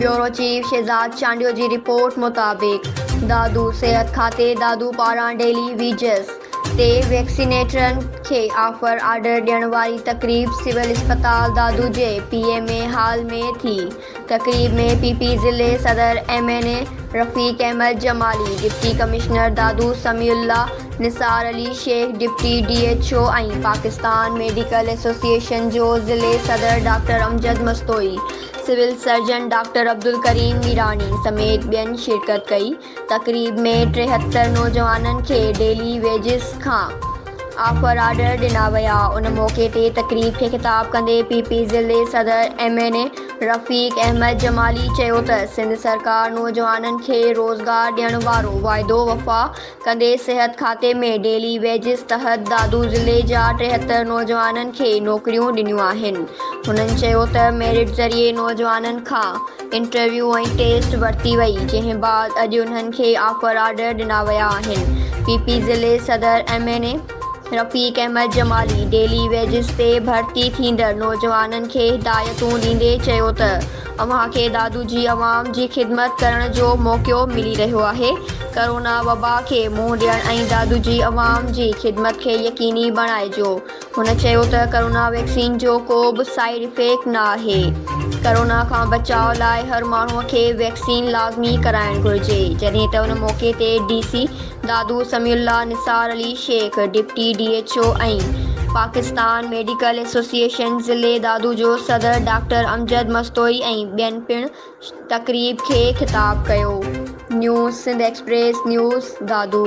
Bureau chief Shahzad Chandio जी report मुताबिक दादू सेहत खाते दादू पारां डेली वेजेस ते वैक्सीनेटरन खे ऑफर ऑर्डर ॾियण वारी तकरीब सिविल अस्पताल दादू जे PMA हाल में थी। तकरीब में PP ज़िले सदर MNA Rafiq Ahmed Jamali, deputy commissioner Dadu Samiullah, Nisar Ali Shaikh, deputy DHO ऐं पाकिस्तान मेडिकल एसोसिएशन जो ज़िले सदर doctor Amjad Mastoi, civil surgeon doctor Abdul Karim Mirani समेत ॿियनि शिरकत कई। तकरीब में 73 नौजवाननि खे डेली वेजिस खां ऑफर ऑर्डर ॾिना विया। उन मौक़े ते तकरीब खे ख़िताब कंदे PP ज़िले सदर MNA रफ़ीक अहमद जमाली चयो त सिंध सरकार नौजवाननि खे रोज़गार ॾियण वारो वाइदो वफ़ा कंदे सिहत खाते में डेली वेजिस तहत दादू ज़िले जा 73 नौजवाननि खे नौकरियूं ॾिनियूं आहिनि। हुननि चयो त मेरिट ज़रिए नौजवाननि खां इंटरव्यू ऐं टेस्ट वरिती वई, जंहिं बाद अॼु उन्हनि खे ऑफर ऑर्डर ॾिना विया आहिनि। PP ज़िले सदर MNA Rafiq Ahmed Jamali daily wages ते भर्ती थींदड़ नौजवाननि खे हिदायतूं ॾींदे चयो त अव्हां खे दादू जी अवाम जी ख़िदमत करण जो मौक़ो मिली रहियो आहे। कोरोना वबा खे मुंहुं ॾियण ऐं दादू जी अवाम जी ख़िदमत खे यकीनी बणाइजो। हुन चयो त कोरोना वैक्सीन जो को बि साइड इफेक्ट न आहे। कोरोना खां बचाव लाइ हर माण्हूअ खे वैक्सीन लाज़मी कराइणु घुरिजे। जॾहिं त उन मौक़े ते DC दादू समीउल्लाह, निसार अली शेख, डिप्टी DHO ऐं पाकिस्तान मेडिकल एसोसिएशन ज़िले दादू जो सदर डॉक्टर अमजद मस्तोई ऐं ॿियनि पिणु तकरीब खे ख़िताब कयो। न्यूज़ सिंध एक्सप्रेस न्यूज़ दादू।